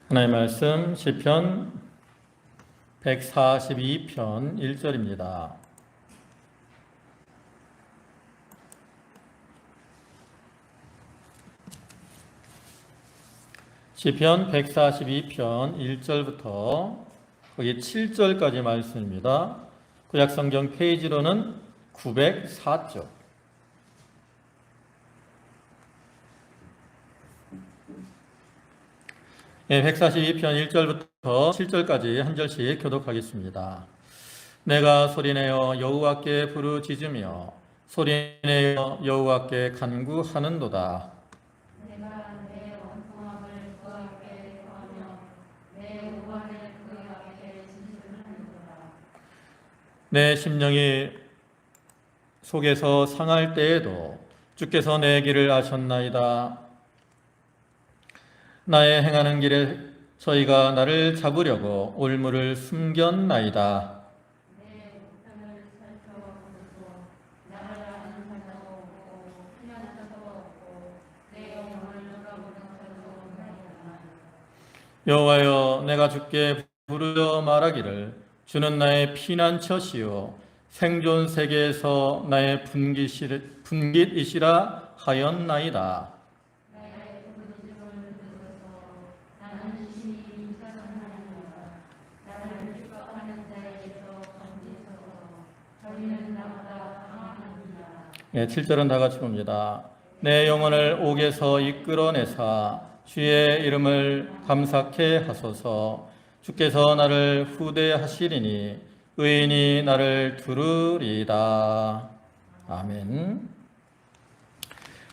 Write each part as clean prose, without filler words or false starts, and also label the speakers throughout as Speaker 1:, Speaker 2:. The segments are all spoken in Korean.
Speaker 1: 하나님의 말씀 시편 142편 1절입니다. 시편 142편 1절부터 거기 7절까지 말씀입니다. 구약성경 페이지로는 904쪽. 142편 1절부터 7절까지 한 절씩 교독하겠습니다. 내가 소리내어 여호와께 부르짖으며 소리내어 여호와께 간구하는도다.
Speaker 2: 내가 내 원통함을 그 앞에 구하며 내 우환을 그 앞에 진술하는도다.
Speaker 1: 내 심령이 속에서 상할 때에도 주께서 내 길을 아셨나이다. 나의 행하는 길에 저희가 나를 잡으려고 올무를 숨겼나이다.
Speaker 2: 내 우편을 살펴보소서. 나를 아는 자도 없고 피하는 자도 없고 내 영혼을 돌아보는 자도 없나이다.
Speaker 1: 여호와여, 내가 주께 부르짖어 말하기를 주는 나의 피난처시요 생존 세계에서 나의 분깃이시라 하였나이다.
Speaker 2: 나의 부르짖음을 들으소서. 나는 심히 인자선하나이다. 나를 핍박하는 자에게서 건지소서. 저희는 나보다 강하느니라.
Speaker 1: 7절은 다 같이 봅니다. 내 영혼을 옥에서 이끌어내사 주의 이름을 감사케 하소서. 주께서 나를 후대하시리니 의인이 나를 두르리이다. 아멘.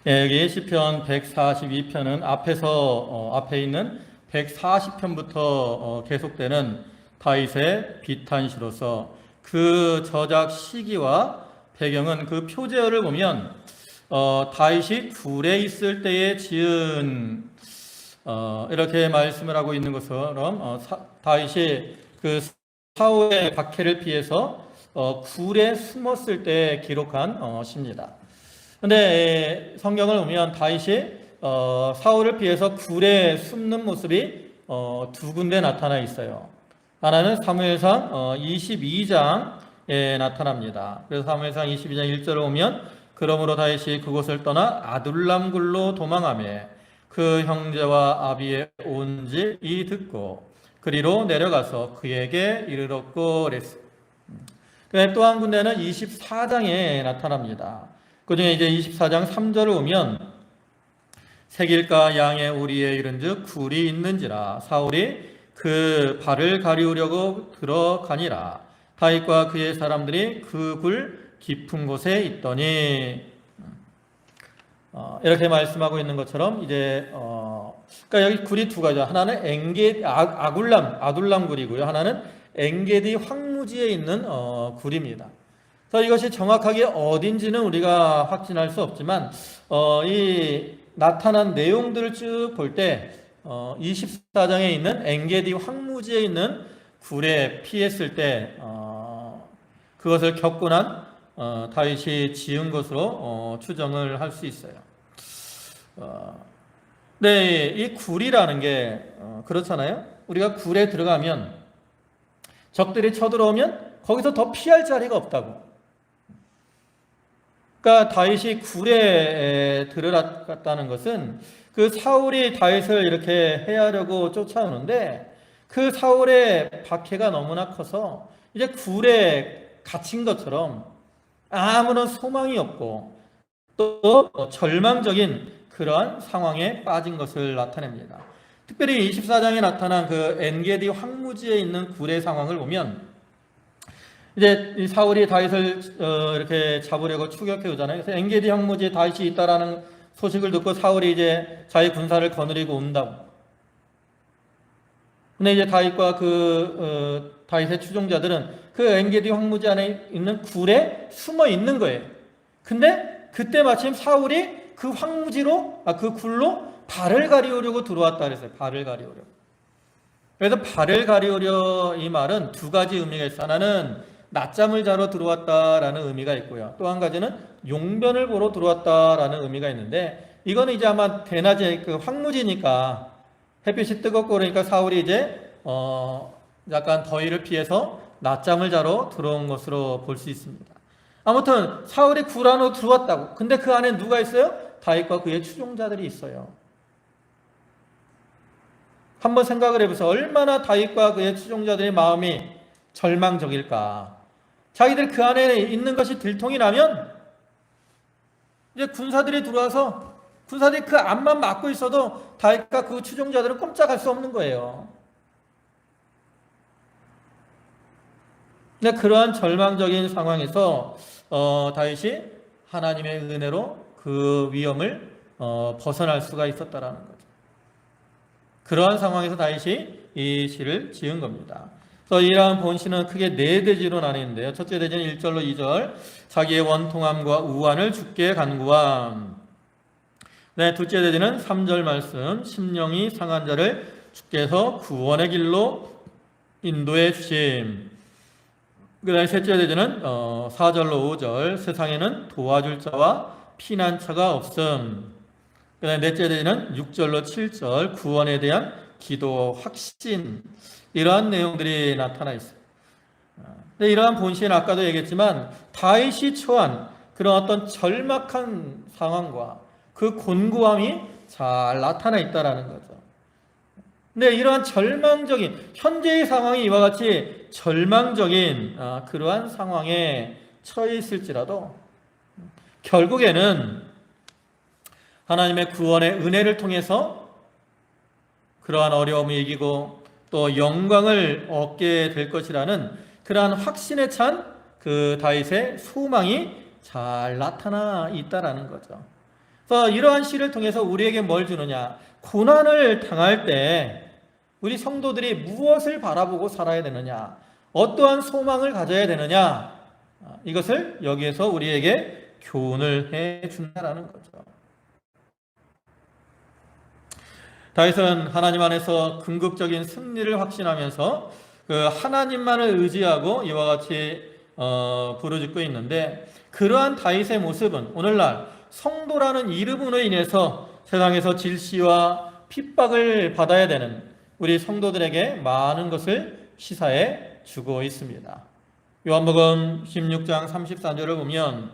Speaker 1: 여기 시편 142편은 앞에 있는 140편부터 계속되는 다윗의 비탄시로서 그 저작 시기와 배경은 그 표제어를 보면 다윗이 굴에 있을 때에 지은 이렇게 말씀을 하고 있는 것처럼 다윗이 그 사울의 박해를 피해서 굴에 숨었을 때 기록한 시입니다. 그런데 성경을 보면 다윗이 사울을 피해서 굴에 숨는 모습이 두 군데 나타나 있어요. 하나는 사무엘상 22장에 나타납니다. 그래서 사무엘상 22장 1절을 보면 그러므로 다윗이 그곳을 떠나 아둘람 굴로 도망하며 그 형제와 아비의 온 집이 듣고 그리로 내려가서 그에게 이르렀고 그랬어요. 또 한 군데는 24장에 나타납니다. 그 중에 이제 24장 3절을 보면 새길과 양의 우리에 이른즉 굴이 있는지라 사울이 그 발을 가리우려고 들어가니라. 다윗과 그의 사람들이 그 굴 깊은 곳에 있더니 이렇게 말씀하고 있는 것처럼 이제 그러니까 여기 굴이 두 가지죠. 하나는 아둘람 굴이고요. 하나는 엔게디 황무지에 있는 굴입니다. 그래서 이것이 정확하게 어딘지는 우리가 확진할 수 없지만 이 나타난 내용들을 쭉 볼 때 24장에 있는 엔게디 황무지에 있는 굴에 피했을 때 그것을 겪고 난 다윗이 지은 것으로 추정을 할 수 있어요. 네, 이 굴이라는 게 그렇잖아요. 우리가 굴에 들어가면 적들이 쳐들어오면 거기서 더 피할 자리가 없다고. 그러니까 다윗이 굴에 들어갔다는 것은 그 사울이 다윗을 이렇게 해하려고 쫓아오는데 그 사울의 박해가 너무나 커서 이제 굴에 갇힌 것처럼 아무런 소망이 없고 또 절망적인 그러한 상황에 빠진 것을 나타냅니다. 특별히 24장에 나타난 그 엔게디 황무지에 있는 굴의 상황을 보면 이제 이 사울이 다윗을 이렇게 잡으려고 추격해 오잖아요. 그래서 엔게디 황무지에 다윗이 있다라는 소식을 듣고 사울이 이제 자기 군사를 거느리고 온다고. 근데 이제 다윗과 다윗의 추종자들은 그 엔게디 황무지 안에 있는 굴에 숨어 있는 거예요. 근데 그때 마침 사울이 그 황무지로, 그 굴로 발을 가리우려고 들어왔다 그랬어요. 발을 가리우려고. 그래서 발을 가리우려 이 말은 두 가지 의미가 있어요. 하나는 낮잠을 자러 들어왔다라는 의미가 있고요. 또 한 가지는 용변을 보러 들어왔다라는 의미가 있는데 이거는 이제 아마 대낮에 그 황무지니까 햇빛이 뜨겁고 그러니까 사울이 이제 약간 더위를 피해서 낮잠을 자러 들어온 것으로 볼 수 있습니다. 아무튼 사울이 굴 안으로 들어왔다고. 근데 그 안에 누가 있어요? 다윗과 그의 추종자들이 있어요. 한번 생각을 해보세요. 얼마나 다윗과 그의 추종자들의 마음이 절망적일까. 자기들 그 안에 있는 것이 들통이 나면 이제 군사들이 들어와서 군사들이 그 앞만 막고 있어도 다윗과 그 추종자들은 꼼짝할 수 없는 거예요. 근데 그러한 절망적인 상황에서 다윗이 하나님의 은혜로 그 위험을 벗어날 수가 있었다라는 거죠. 그러한 상황에서 다윗이 이 시를 지은 겁니다. 그래서 이러한 본시는 크게 네 대지로 나뉘는데요. 첫째 대지는 1절로 2절, 자기의 원통함과 우환을 주께 간구함. 네, 둘째 대지는 3절 말씀, 심령이 상한 자를 주께서 구원의 길로 인도해 주심. 그 다음에 셋째 대지는 4절로 5절, 세상에는 도와줄 자와 피난처가 없음. 그 다음에 넷째 대지는 6절로 7절, 구원에 대한 기도, 확신, 이러한 내용들이 나타나 있어요. 근데 이러한 본시는 아까도 얘기했지만 다윗이 처한 그런 어떤 절박한 상황과 그 곤고함이 잘 나타나 있다라는 거죠. 근데 이러한 절망적인 현재의 상황이 이와 같이 절망적인 그러한 상황에 처해 있을지라도 결국에는 하나님의 구원의 은혜를 통해서 그러한 어려움을 이기고 또 영광을 얻게 될 것이라는 그러한 확신에 찬 그 다윗의 소망이 잘 나타나 있다라는 거죠. 그래서 이러한 시를 통해서 우리에게 뭘 주느냐? 고난을 당할 때 우리 성도들이 무엇을 바라보고 살아야 되느냐? 어떠한 소망을 가져야 되느냐? 이것을 여기에서 우리에게 교훈을 해 준다라는 거죠. 다윗은 하나님 안에서 궁극적인 승리를 확신하면서 그 하나님만을 의지하고 이와 같이 부르짖고 있는데, 그러한 다윗의 모습은 오늘날 성도라는 이름으로 인해서 세상에서 질시와 핍박을 받아야 되는 우리 성도들에게 많은 것을 시사해 주고 있습니다. 요한복음 16장 34절을 보면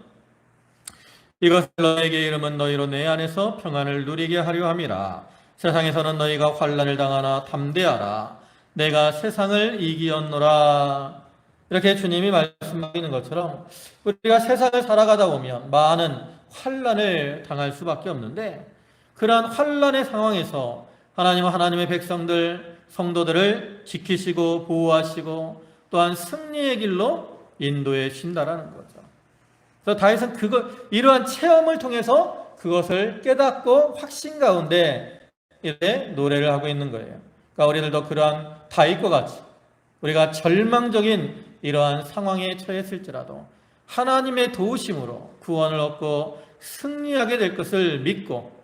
Speaker 1: 이것을 너에게 이름은 너희로 내 안에서 평안을 누리게 하려 함이라. 세상에서는 너희가 환난을 당하나 담대하라. 내가 세상을 이기었노라. 이렇게 주님이 말씀하시는 것처럼 우리가 세상을 살아가다 보면 많은 환난을 당할 수밖에 없는데, 그러한 환난의 상황에서 하나님은 하나님의 백성들, 성도들을 지키시고 보호하시고 또한 승리의 길로 인도해 주신다라는 거죠. 그래서 다윗은 이러한 체험을 통해서 그것을 깨닫고 확신 가운데 이렇게 노래를 하고 있는 거예요. 그러니까 우리들도 그러한 다윗과 같이 우리가 절망적인 이러한 상황에 처했을지라도 하나님의 도우심으로 구원을 얻고 승리하게 될 것을 믿고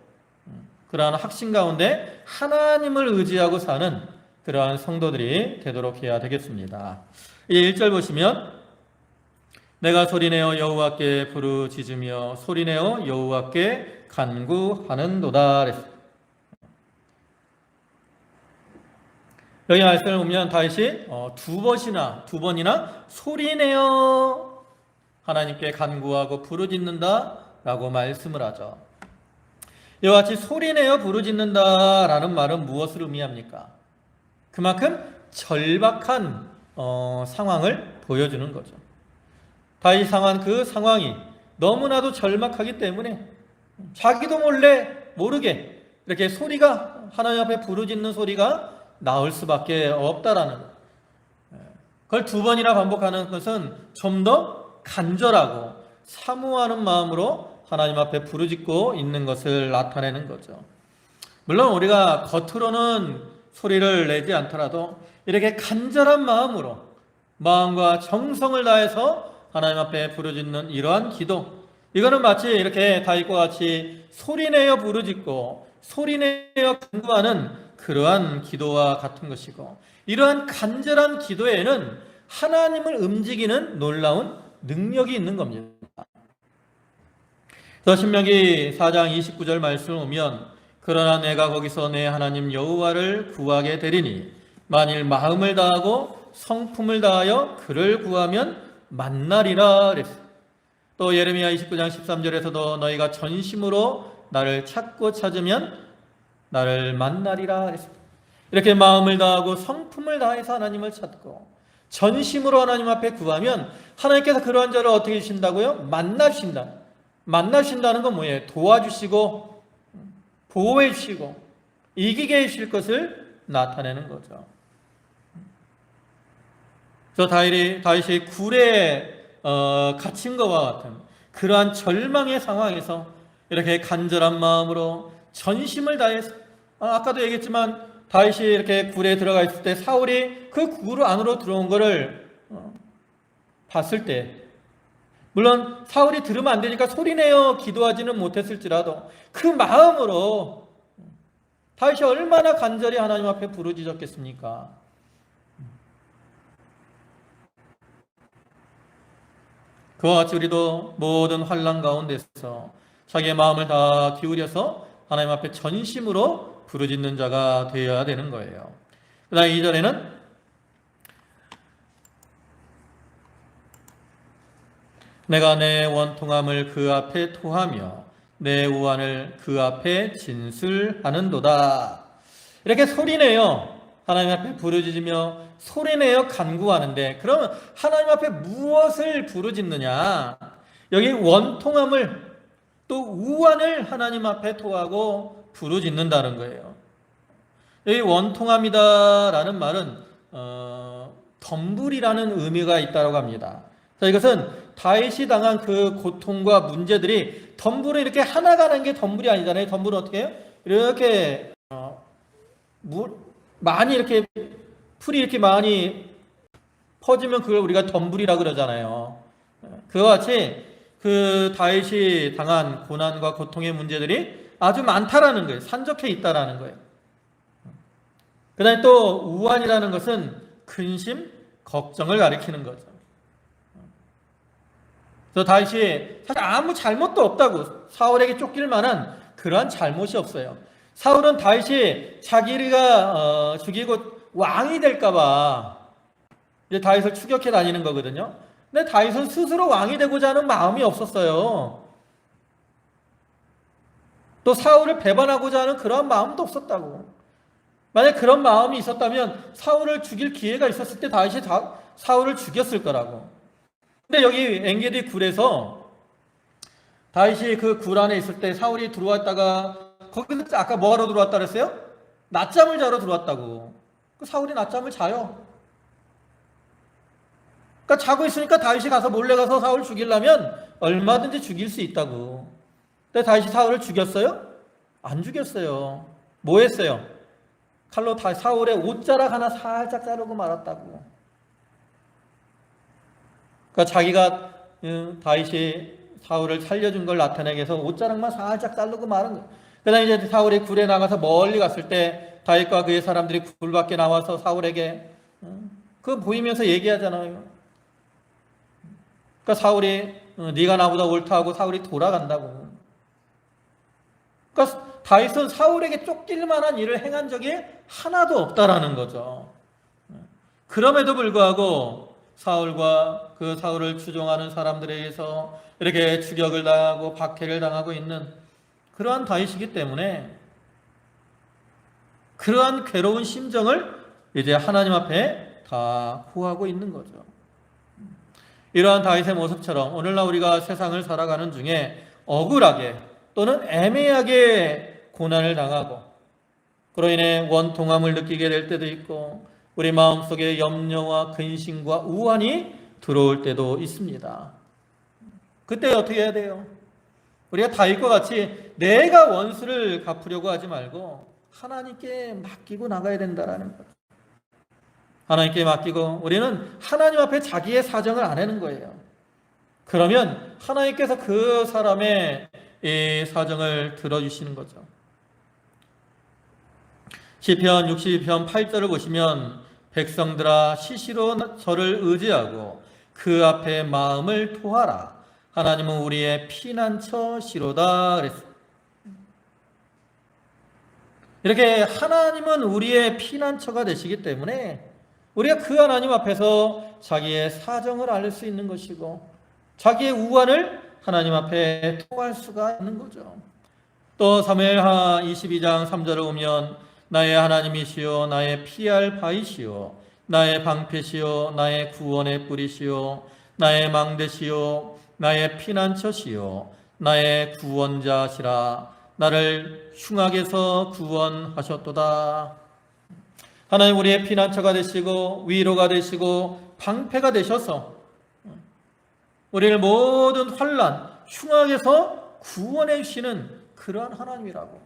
Speaker 1: 그러한 확신 가운데 하나님을 의지하고 사는 그러한 성도들이 되도록 해야 되겠습니다. 이 1절 보시면 내가 소리내어 여호와께 부르짖으며 소리내어 여호와께 간구하는도다 그랬어요. 여기 말씀을 보면 다윗이 두 번이나 소리내어 하나님께 간구하고 부르짖는다 라고 말씀을 하죠. 이와 같이 소리내어 부르짖는다라는 말은 무엇을 의미합니까? 그만큼 절박한 상황을 보여주는 거죠. 다윗이 상한 그 상황이 너무나도 절박하기 때문에 자기도 모르게 이렇게 소리가 하나님 앞에 부르짖는 소리가 나올 수밖에 없다라는 것. 그걸 두 번이나 반복하는 것은 좀 더 간절하고 사모하는 마음으로 하나님 앞에 부르짖고 있는 것을 나타내는 거죠. 물론 우리가 겉으로는 소리를 내지 않더라도 이렇게 간절한 마음으로 마음과 정성을 다해서 하나님 앞에 부르짖는 이러한 기도, 이거는 마치 이렇게 다윗과 같이 소리내어 부르짖고 소리내어 간구하는 그러한 기도와 같은 것이고, 이러한 간절한 기도에는 하나님을 움직이는 놀라운 능력이 있는 겁니다. 그래서 신명기 4장 29절 말씀을 보면 그러나 내가 거기서 내 하나님 여호와를 구하게 되리니 만일 마음을 다하고 성품을 다하여 그를 구하면 만나리라 그랬어요. 또 예레미야 29장 13절에서도 너희가 전심으로 나를 찾고 찾으면 나를 만나리라 그랬어요. 이렇게 마음을 다하고 성품을 다해서 하나님을 찾고 전심으로 하나님 앞에 구하면 하나님께서 그러한 자를 어떻게 주신다고요? 만나신다. 만나신다는 건 뭐예요? 도와주시고 보호해 주시고 이기게 해주실 것을 나타내는 거죠. 그래서 다윗이 굴에 갇힌 것과 같은 그러한 절망의 상황에서 이렇게 간절한 마음으로 전심을 다해서 아까도 얘기했지만 다윗이 이렇게 굴에 들어가 있을 때 사울이 그 굴 안으로 들어온 것을 봤을 때 물론 사울이 들으면 안 되니까 소리내어 기도하지는 못했을지라도 그 마음으로 다윗이 얼마나 간절히 하나님 앞에 부르짖었겠습니까? 그와 같이 우리도 모든 환난 가운데서 자기의 마음을 다 기울여서 하나님 앞에 전심으로 부르짖는 자가 되어야 되는 거예요. 그 다음에 2절에는 내가 내 원통함을 그 앞에 토하며 내 우환을 그 앞에 진술하는도다. 이렇게 소리내어 하나님 앞에 부르짖으며 소리내어 간구하는데 그러면 하나님 앞에 무엇을 부르짖느냐? 여기 원통함을 또 우환을 하나님 앞에 토하고 부르짖는다는 거예요. 여기 원통함이다라는 말은 덤불이라는 의미가 있다고 합니다. 자, 이것은 다윗이 당한 그 고통과 문제들이 덤불은 이렇게 하나가 난 게 덤불이 아니잖아요. 덤불은 어떻게 해요? 이렇게 많이 이렇게 풀이 이렇게 많이 퍼지면 그걸 우리가 덤불이라 그러잖아요. 그와 같이 그 다윗이 당한 고난과 고통의 문제들이 아주 많다라는 거예요. 산적해 있다라는 거예요. 그 다음에 또 우환이라는 것은 근심, 걱정을 가리키는 거죠. 그래서 다윗이 사실 아무 잘못도 없다고 사울에게 쫓길 만한 그러한 잘못이 없어요. 사울은 다윗이 자기가 죽이고 왕이 될까봐 이제 다윗을 추격해 다니는 거거든요. 근데 다윗은 스스로 왕이 되고자 하는 마음이 없었어요. 또 사울을 배반하고자 하는 그런 마음도 없었다고. 만약 그런 마음이 있었다면 사울을 죽일 기회가 있었을 때 다윗이 사울을 죽였을 거라고. 근데 여기 엔게디 굴에서 다윗이 그 굴 안에 있을 때 사울이 들어왔다가 거기서 아까 뭐하러 들어왔다 그랬어요? 낮잠을 자러 들어왔다고. 사울이 낮잠을 자요. 그러니까 자고 있으니까 다윗이 가서 몰래 가서 사울 죽이려면 얼마든지 죽일 수 있다고. 근데 다윗이 사울을 죽였어요? 안 죽였어요. 뭐 했어요? 칼로 사울의 옷자락 하나 살짝 자르고 말았다고. 그러니까 자기가 다윗이 사울을 살려준 걸 나타내기 위해서 옷자락만 살짝 자르고 말은 거예요. 그 다음에 이제 사울이 굴에 나가서 멀리 갔을 때 다윗과 그의 사람들이 굴 밖에 나와서 사울에게 그거 보이면서 얘기하잖아요. 그러니까 사울이 네가 나보다 옳다 하고 사울이 돌아간다고. 그러니까 다윗은 사울에게 쫓길 만한 일을 행한 적이 하나도 없다라는 거죠. 그럼에도 불구하고 사울과 그 사울을 추종하는 사람들에 의해서 이렇게 추격을 당하고 박해를 당하고 있는 그러한 다윗이기 때문에 그러한 괴로운 심정을 이제 하나님 앞에 다 호하고 있는 거죠. 이러한 다윗의 모습처럼 오늘날 우리가 세상을 살아가는 중에 억울하게 또는 애매하게 고난을 당하고 그로 인해 원통함을 느끼게 될 때도 있고 우리 마음속에 염려와 근심과 우환이 들어올 때도 있습니다. 그때 어떻게 해야 돼요? 우리가 다윗과 같이 내가 원수를 갚으려고 하지 말고 하나님께 맡기고 나가야 된다라는 거죠. 하나님께 맡기고 우리는 하나님 앞에 자기의 사정을 안 하는 거예요. 그러면 하나님께서 그 사람의 이 사정을 들어주시는 거죠. 시편 62편 8절을 보시면 백성들아 시시로 저를 의지하고 그 앞에 마음을 토하라. 하나님은 우리의 피난처시로다 그랬어요. 이렇게 하나님은 우리의 피난처가 되시기 때문에 우리가 그 하나님 앞에서 자기의 사정을 알 수 있는 것이고 자기의 우환을 하나님 앞에 통할 수가 있는 거죠. 또 사무엘하 22장 3절을 보면 나의 하나님이시요 나의 피할 바이시요 나의 방패시요 나의 구원의 뿌리시요 나의 망대시요 나의 피난처시요 나의 구원자시라 나를 흉악에서 구원하셨도다. 하나님 우리의 피난처가 되시고 위로가 되시고 방패가 되셔서 우리를 모든 환난, 흉악에서 구원해 주시는 그러한 하나님이라고.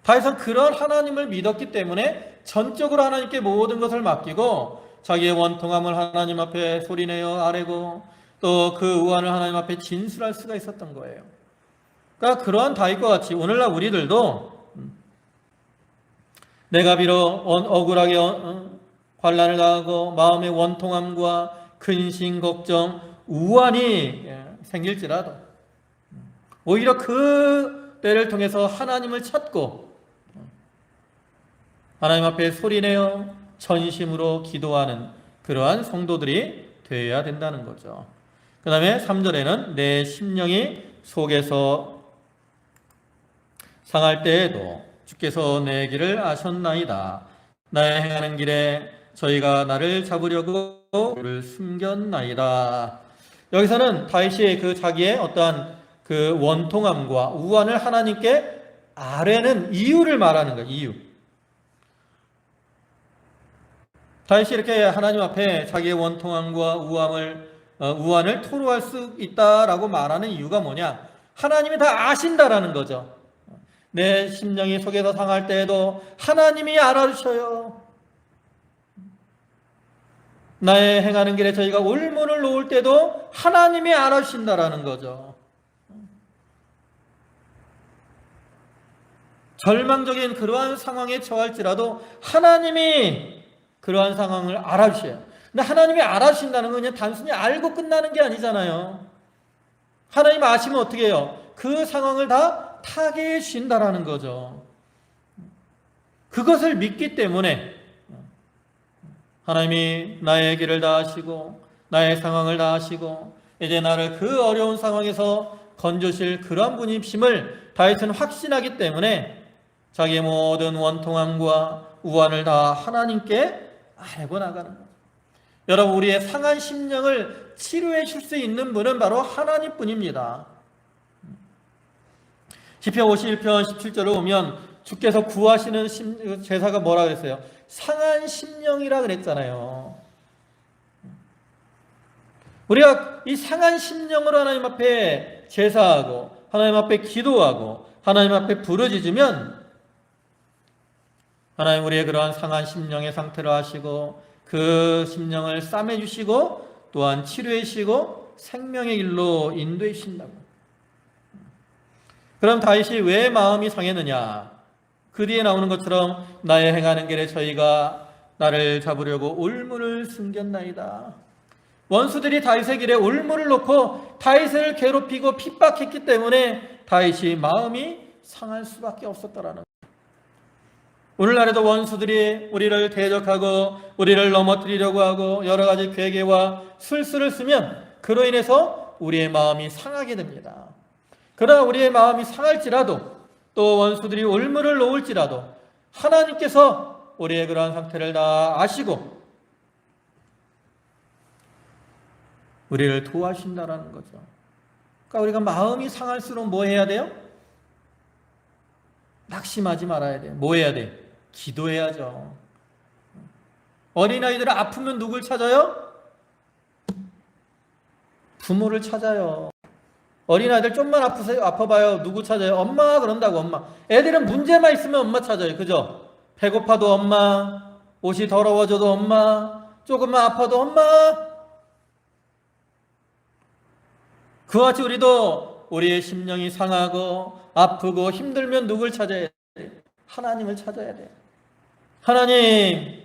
Speaker 1: 다윗은 그러한 하나님을 믿었기 때문에 전적으로 하나님께 모든 것을 맡기고 자기의 원통함을 하나님 앞에 소리내어 아뢰고 또 그 우환을 하나님 앞에 진술할 수가 있었던 거예요. 그러니까 그러한 다윗과 같이 오늘날 우리들도 내가 비록 억울하게 환난을 당하고 마음의 원통함과 근심, 걱정, 우환이 생길지라도 오히려 그 때를 통해서 하나님을 찾고 하나님 앞에 소리내어 전심으로 기도하는 그러한 성도들이 되어야 된다는 거죠. 그 다음에 3절에는 내 심령이 속에서 상할 때에도 주께서 내 길을 아셨나이다. 나의 행하는 길에 저희가 나를 잡으려고 그를 숨겼나이다. 여기서는 다윗이 그 자기의 어떠한 그 원통함과 우환을 하나님께 아뢰는 이유를 말하는 거예요. 이유. 다윗이 이렇게 하나님 앞에 자기의 원통함과 우환을 토로할 수 있다라고 말하는 이유가 뭐냐? 하나님이 다 아신다라는 거죠. 내 심령이 속에서 상할 때에도 하나님이 알아주셔요. 나의 행하는 길에 저희가 올문을 놓을 때도 하나님이 알아주신다라는 거죠. 절망적인 그러한 상황에 처할지라도 하나님이 그러한 상황을 알아주셔요. 근데 하나님이 알아주신다는 건 그냥 단순히 알고 끝나는 게 아니잖아요. 하나님 아시면 어떻게 해요? 그 상황을 다 타개해 주신다라는 거죠. 그것을 믿기 때문에 하나님이 나의 길을 다 아시고 나의 상황을 다 아시고 이제 나를 그 어려운 상황에서 건져실 그러한 분이심을 다윗은 확신하기 때문에 자기의 모든 원통함과 우환을 다 하나님께 아뢰고 나가는 거죠. 여러분, 우리의 상한 심령을 치료해 줄 수 있는 분은 바로 하나님뿐입니다. 시편 51편 17절을 보면 주께서 구하시는 제사가 뭐라 그랬어요? 상한 심령이라 그랬잖아요. 우리가 이 상한 심령으로 하나님 앞에 제사하고 하나님 앞에 기도하고 하나님 앞에 부르짖으면 하나님 우리의 그러한 상한 심령의 상태를 아시고 그 심령을 싸매 주시고 또한 치료해 주시고 생명의 길로 인도해 주신다고. 그럼 다윗이 왜 마음이 상했느냐? 그 뒤에 나오는 것처럼 나의 행하는 길에 저희가 나를 잡으려고 올무를 숨겼나이다. 원수들이 다윗의 길에 올무를 놓고 다윗을 괴롭히고 핍박했기 때문에 다윗이 마음이 상할 수밖에 없었다라는 거예요. 오늘날에도 원수들이 우리를 대적하고 우리를 넘어뜨리려고 하고 여러 가지 괴계와 술수를 쓰면 그로 인해서 우리의 마음이 상하게 됩니다. 그러나 우리의 마음이 상할지라도 또 원수들이 올무를 놓을지라도 하나님께서 우리의 그러한 상태를 다 아시고 우리를 도와주신다라는 거죠. 그러니까 우리가 마음이 상할수록 뭐 해야 돼요? 낙심하지 말아야 돼요. 뭐 해야 돼요? 기도해야죠. 어린아이들은 아프면 누굴 찾아요? 부모를 찾아요. 어린아이들 좀만 아파봐요. 누구 찾아요? 엄마 그런다고. 엄마. 애들은 문제만 있으면 엄마 찾아요. 그죠? 배고파도 엄마, 옷이 더러워져도 엄마, 조금만 아파도 엄마. 그와 같이 우리도 우리의 심령이 상하고 아프고 힘들면 누굴 찾아야 돼요? 하나님을 찾아야 돼요. 하나님.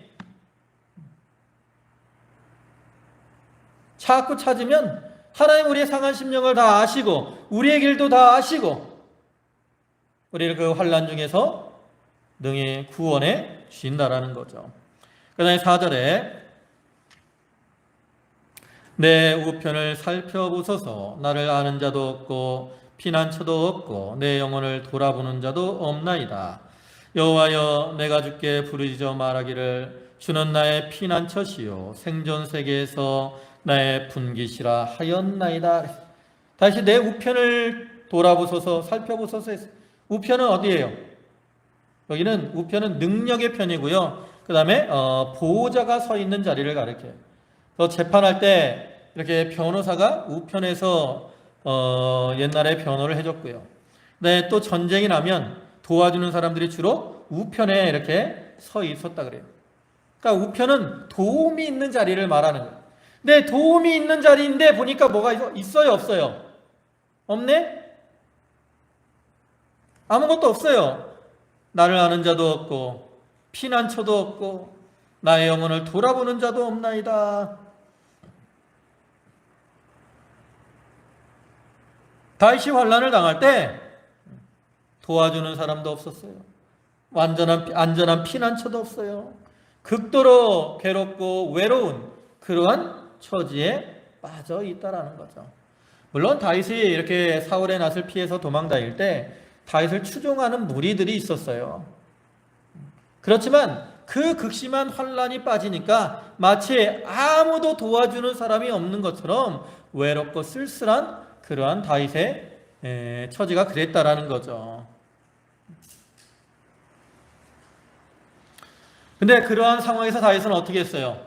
Speaker 1: 자꾸 찾으면 하나님 우리의 상한 심령을 다 아시고 우리의 길도 다 아시고 우리를 그 환난 중에서 능히 구원해 주신다라는 거죠. 그 다음에 4절에 내 우편을 살펴보소서. 나를 아는 자도 없고 피난처도 없고 내 영혼을 돌아보는 자도 없나이다. 여호와여, 내가 주께 부르짖어 말하기를 주는 나의 피난처시요 생존 세계에서 나의 분깃이라 하였나이다. 다시 내 우편을 돌아보소서, 살펴보소서 했어요. 우편은 어디예요? 여기는 우편은 능력의 편이고요. 그 다음에 보호자가 서 있는 자리를 가리켜요. 재판할 때 이렇게 변호사가 우편에서 옛날에 변호를 해줬고요. 네, 또 전쟁이 나면 도와주는 사람들이 주로 우편에 이렇게 서 있었다 그래요. 그러니까 우편은 도움이 있는 자리를 말하는 거예요. 근데 도움이 있는 자리인데 보니까 뭐가 있어요, 없어요? 없네? 아무것도 없어요. 나를 아는 자도 없고 피난처도 없고 나의 영혼을 돌아보는 자도 없나이다. 다윗이 환난을 당할 때 도와주는 사람도 없었어요. 안전한 피난처도 없어요. 극도로 괴롭고 외로운 그러한 처지에 빠져 있다라는 거죠. 물론 다윗이 이렇게 사울의 낯을 피해서 도망다닐 때 다윗을 추종하는 무리들이 있었어요. 그렇지만 그 극심한 환난이 빠지니까 마치 아무도 도와주는 사람이 없는 것처럼 외롭고 쓸쓸한 그러한 다윗의 처지가 그랬다라는 거죠. 근데 그러한 상황에서 다윗은 어떻게 했어요?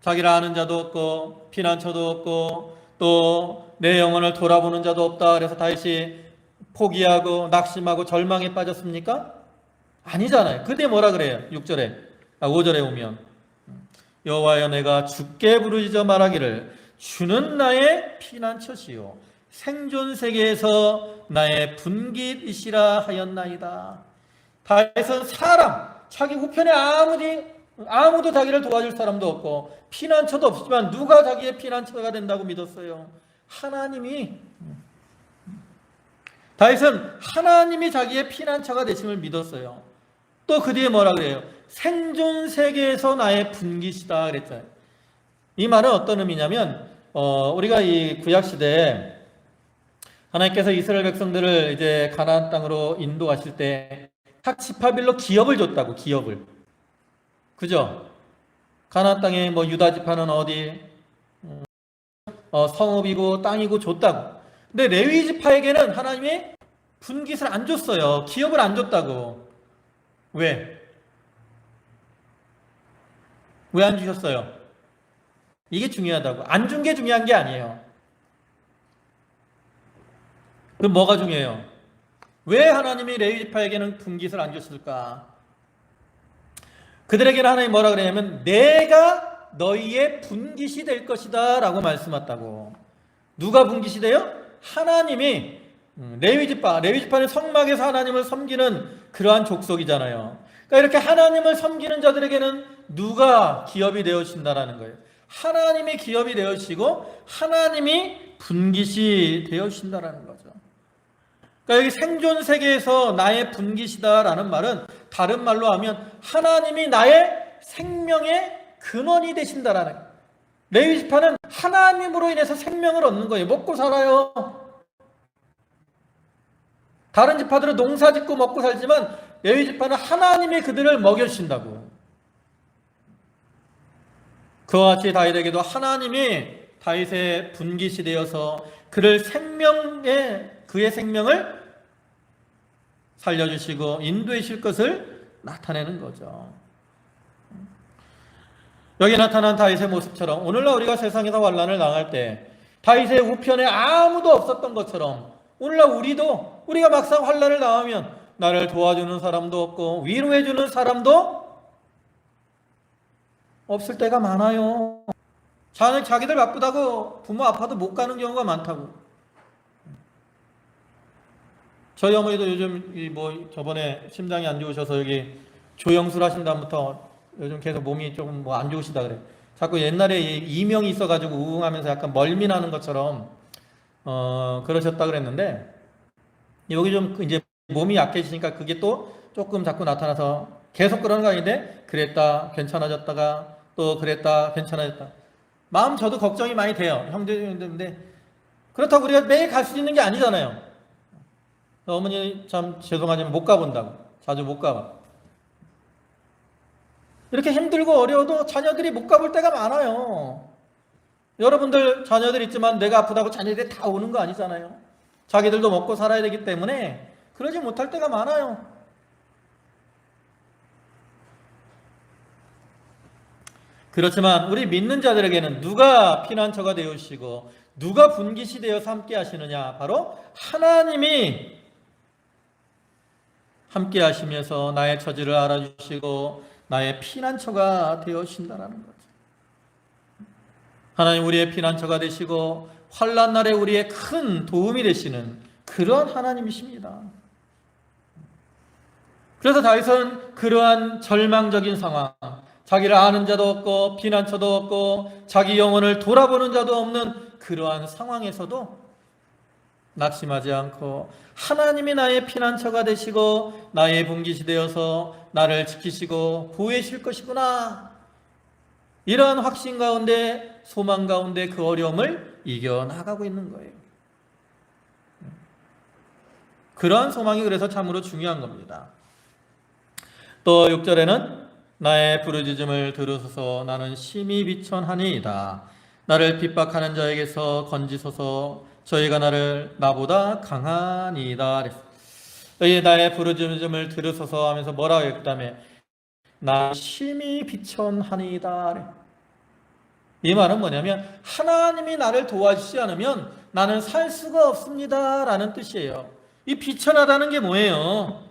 Speaker 1: 자기를 아는 자도 없고 피난처도 없고 또 내 영혼을 돌아보는 자도 없다. 그래서 다윗이 포기하고 낙심하고 절망에 빠졌습니까? 아니잖아요. 그때 뭐라 그래요? 5절에 오면 여호와여, 내가 주께 부르짖어 말하기를 주는 나의 피난처시요 생존 세계에서 나의 분깃이시라 하였나이다. 다윗은 자기 우편에 아무도 자기를 도와줄 사람도 없고 피난처도 없지만 누가 자기의 피난처가 된다고 믿었어요? 하나님이. 다윗은 하나님이 자기의 피난처가 되심을 믿었어요. 또 그 뒤에 뭐라 그래요? 생존 세계에서 나의 분깃이다 그랬잖아요. 이 말은 어떤 의미냐면 우리가 이 구약 시대에 하나님께서 이스라엘 백성들을 이제 가나안 땅으로 인도하실 때 각 지파별로 기업을 줬다고. 기업을. 그죠? 가나안 땅에 뭐 유다 지파는 어디 성읍이고 땅이고 줬다고. 근데 레위 지파에게는 하나님이 분깃을 안 줬어요. 기업을 안 줬다고. 왜? 왜 안 주셨어요? 이게 중요하다고. 안 준 게 중요한 게 아니에요. 그럼 뭐가 중요해요? 왜 하나님이 레위 지파에게는 분깃을 안 줬을까? 그들에게는 하나님이 뭐라 그러냐면 내가 너희의 분깃이 될 것이다 라고 말씀했다고. 누가 분깃이 돼요? 하나님이. 레위지파는 성막에서 하나님을 섬기는 그러한 족속이잖아요. 그러니까 이렇게 하나님을 섬기는 자들에게는 누가 기업이 되어주신다라는 거예요. 하나님이 기업이 되어주시고 하나님이 분깃이 되어주신다라는 거죠. 그러니까 여기 생존 세계에서 나의 분깃이다라는 말은 다른 말로 하면 하나님이 나의 생명의 근원이 되신다라는 거예요. 레위 지파는 하나님으로 인해서 생명을 얻는 거예요. 먹고 살아요. 다른 지파들은 농사 짓고 먹고 살지만 레위 지파는 하나님이 그들을 먹여주신다고. 그와 같이 다윗에게도 하나님이 다윗의 분깃이 되어서 그의 생명을 살려주시고 인도해 주실 것을 나타내는 거죠. 여기 나타난 다윗의 모습처럼 오늘날 우리가 세상에서 환난을 당할 때 다윗의 우편에 아무도 없었던 것처럼 오늘날 우리가 막상 환난을 당하면 나를 도와주는 사람도 없고 위로해주는 사람도 없을 때가 많아요. 자기들 바쁘다고 부모 아파도 못 가는 경우가 많다고. 저희 어머니도 요즘 저번에 심장이 안 좋으셔서 여기 조영술 하신 다음부터 요즘 계속 몸이 조금 안 좋으시다 그래. 자꾸 옛날에 이명이 있어가지고 우웅하면서 약간 멀미나는 것처럼 그러셨다 그랬는데 여기 좀 이제 몸이 약해지니까 그게 또 조금 자꾸 나타나서 계속 그러는 거 아닌데 그랬다 괜찮아졌다가 또 그랬다 괜찮아졌다. 마음 저도 걱정이 많이 돼요. 형제인데 그렇다고 우리가 매일 갈 수 있는 게 아니잖아요. 어머니 참 죄송하지만 못 가본다고. 자주 못 가봐. 이렇게 힘들고 어려워도 자녀들이 못 가볼 때가 많아요. 여러분들 자녀들 있지만 내가 아프다고 자녀들이 다 오는 거 아니잖아요. 자기들도 먹고 살아야 되기 때문에 그러지 못할 때가 많아요. 그렇지만 우리 믿는 자들에게는 누가 피난처가 되어주시고 누가 분깃이 되어서 함께 하시느냐? 바로 하나님이 함께 하시면서 나의 처지를 알아주시고 나의 피난처가 되어주신다는 거죠. 하나님 우리의 피난처가 되시고 환난 날에 우리의 큰 도움이 되시는 그런 하나님이십니다. 그래서 다윗은 그러한 절망적인 상황, 자기를 아는 자도 없고 피난처도 없고 자기 영혼을 돌아보는 자도 없는 그러한 상황에서도 낙심하지 않고 하나님이 나의 피난처가 되시고 나의 분깃이 되어서 나를 지키시고 보호하실 것이구나, 이러한 확신 가운데 소망 가운데 그 어려움을 이겨나가고 있는 거예요. 그러한 소망이 그래서 참으로 중요한 겁니다. 또 6절에는 나의 부르짖음을 들으소서 나는 심히 비천하니이다. 나를 핍박하는 자에게서 건지소서 저희가 나보다 강하니이다. 여기 나의 부르짖음을 들으소서 하면서 뭐라고 했 다음에 나 심히 비천하니이다. 이 말은 뭐냐면 하나님이 나를 도와주지 않으면 나는 살 수가 없습니다 라는 뜻이에요. 이 비천하다는 게 뭐예요?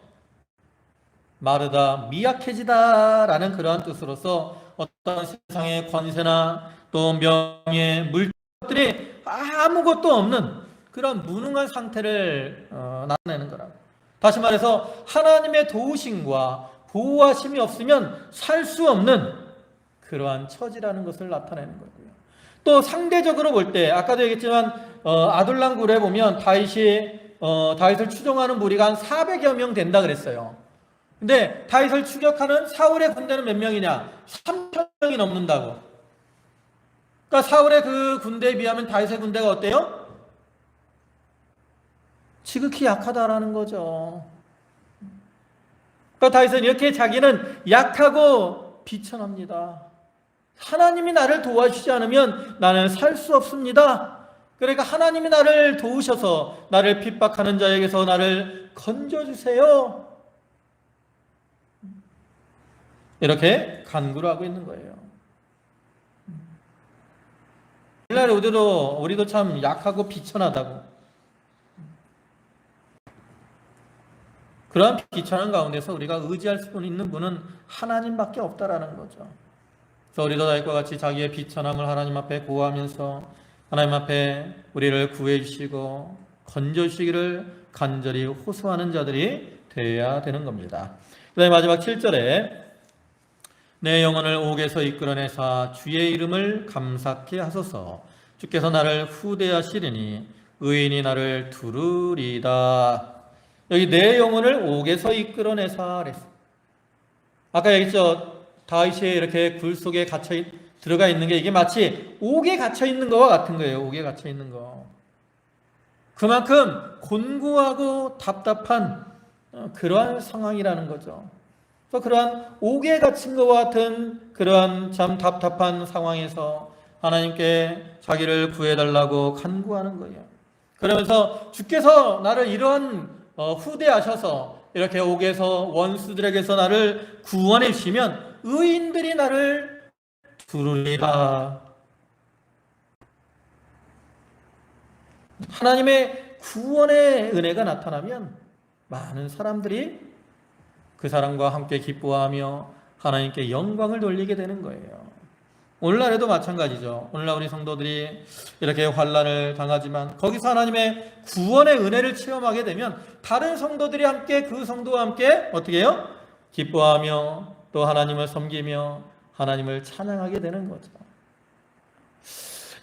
Speaker 1: 마르다, 미약해지다 라는 그러한 뜻으로서 어떤 세상의 권세나 또 명예, 물질들이 아무것도 없는 그런 무능한 상태를 나타내는 거라고. 다시 말해서 하나님의 도우심과 보호하심이 없으면 살 수 없는 그러한 처지라는 것을 나타내는 거고요. 또 상대적으로 볼 때 아까도 얘기했지만 아둘람 굴에 보면 다윗을 추종하는 무리가 한 400여 명 된다 그랬어요. 근데 다윗을 추격하는 사울의 군대는 몇 명이냐? 3,000명이 넘는다고. 그러니까 사울의 그 군대에 비하면 다윗의 군대가 어때요? 지극히 약하다라는 거죠. 그러니까 다윗은 이렇게 자기는 약하고 비천합니다. 하나님이 나를 도와주지 않으면 나는 살 수 없습니다. 그러니까 하나님이 나를 도우셔서 나를 핍박하는 자에게서 나를 건져주세요. 이렇게 간구를 하고 있는 거예요. 오늘날 우리도 참 약하고 비천하다고. 그런 비천한 가운데서 우리가 의지할 수 있는 분은 하나님밖에 없다라는 거죠. 그래서 우리도 다윗과 같이 자기의 비천함을 하나님 앞에 고하면서 하나님 앞에 우리를 구해 주시고 건져 주시기를 간절히 호소하는 자들이 되어야 되는 겁니다. 그다음에 마지막 7절에 내 영혼을 옥에서 이끌어내사 주의 이름을 감사케 하소서 주께서 나를 후대하시리니 의인이 나를 두르리다. 여기 내 영혼을 옥에서 이끌어내사 그랬어. 아까 얘기했죠. 다윗이 이렇게 굴 속에 들어가 있는 게 이게 마치 옥에 갇혀 있는 거와 같은 거예요. 옥에 갇혀 있는 거. 그만큼 곤고하고 답답한 그러한 상황이라는 거죠. 그래서 그러한 옥에 갇힌 것과 같은 그러한 참 답답한 상황에서 하나님께 자기를 구해달라고 간구하는 거예요. 그러면서 주께서 나를 이런 후대하셔서 이렇게 옥에서 원수들에게서 나를 구원해 주시면 의인들이 나를 두르리라. 하나님의 구원의 은혜가 나타나면 많은 사람들이 그 사람과 함께 기뻐하며 하나님께 영광을 돌리게 되는 거예요. 오늘날에도 마찬가지죠. 오늘날 우리 성도들이 이렇게 환난을 당하지만 거기서 하나님의 구원의 은혜를 체험하게 되면 다른 성도들이 함께 그 성도와 함께 어떻게 해요? 기뻐하며 또 하나님을 섬기며 하나님을 찬양하게 되는 거죠.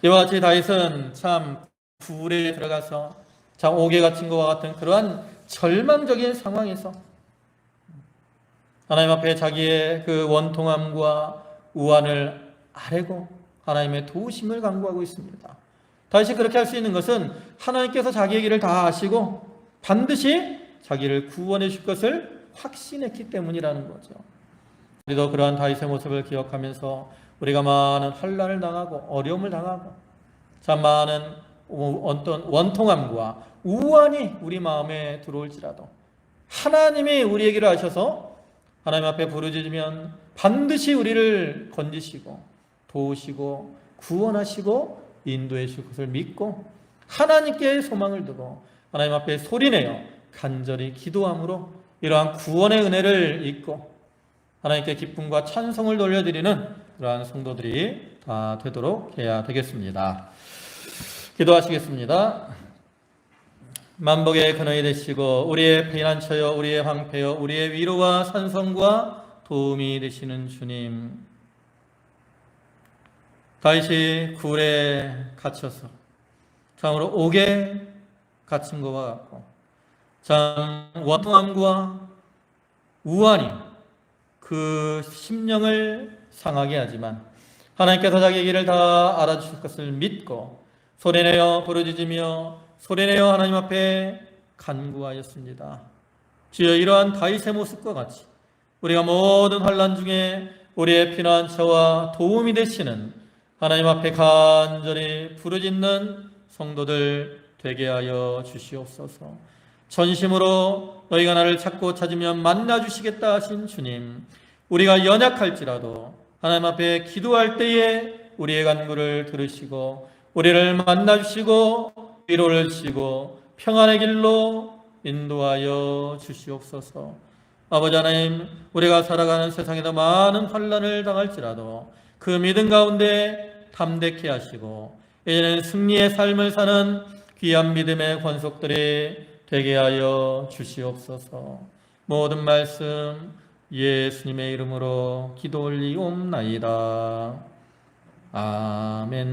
Speaker 1: 이와 같이 다윗은 참 불에 들어가서 참 옥에 갇힌 것과 같은 그러한 절망적인 상황에서 하나님 앞에 자기의 그 원통함과 우환을 아뢰고 하나님의 도우심을 간구하고 있습니다. 다윗이 그렇게 할 수 있는 것은 하나님께서 자기의 길을 다 아시고 반드시 자기를 구원해 줄 것을 확신했기 때문이라는 거죠. 우리도 그러한 다윗의 모습을 기억하면서 우리가 많은 환난을 당하고 어려움을 당하고 참 많은 어떤 원통함과 우환이 우리 마음에 들어올지라도 하나님이 우리의 길을 아셔서 하나님 앞에 부르짖으면 반드시 우리를 건지시고 도우시고 구원하시고 인도해 주실 것을 믿고 하나님께 소망을 두고 하나님 앞에 소리내어 간절히 기도함으로 이러한 구원의 은혜를 잊고 하나님께 기쁨과 찬송을 돌려드리는 그러한 성도들이 다 되도록 해야 되겠습니다. 기도하시겠습니다. 만복의 근원이 되시고 우리의 피난처여 우리의 방패여 우리의 위로와 산성과 도움이 되시는 주님, 다윗이 굴에 갇혀서 참으로 옥에 갇힌 것과 같고 참 원통함과 우환이 그 심령을 상하게 하지만 하나님께서 자기 길을 다 알아주실 것을 믿고 소리내어 부르짖으며 소리내어 하나님 앞에 간구하였습니다. 주여, 이러한 다윗의 모습과 같이 우리가 모든 환난 중에 우리의 피난처와 도움이 되시는 하나님 앞에 간절히 부르짖는 성도들 되게 하여 주시옵소서. 전심으로 너희가 나를 찾고 찾으면 만나 주시겠다 하신 주님, 우리가 연약할지라도 하나님 앞에 기도할 때에 우리의 간구를 들으시고 우리를 만나 주시고 위로를 주시고 평안의 길로 인도하여 주시옵소서. 아버지 하나님, 우리가 살아가는 세상에도 많은 환난을 당할지라도 그 믿음 가운데 담대케 하시고 이제는 승리의 삶을 사는 귀한 믿음의 권속들이 되게 하여 주시옵소서. 모든 말씀 예수님의 이름으로 기도 올리옵나이다. 아멘.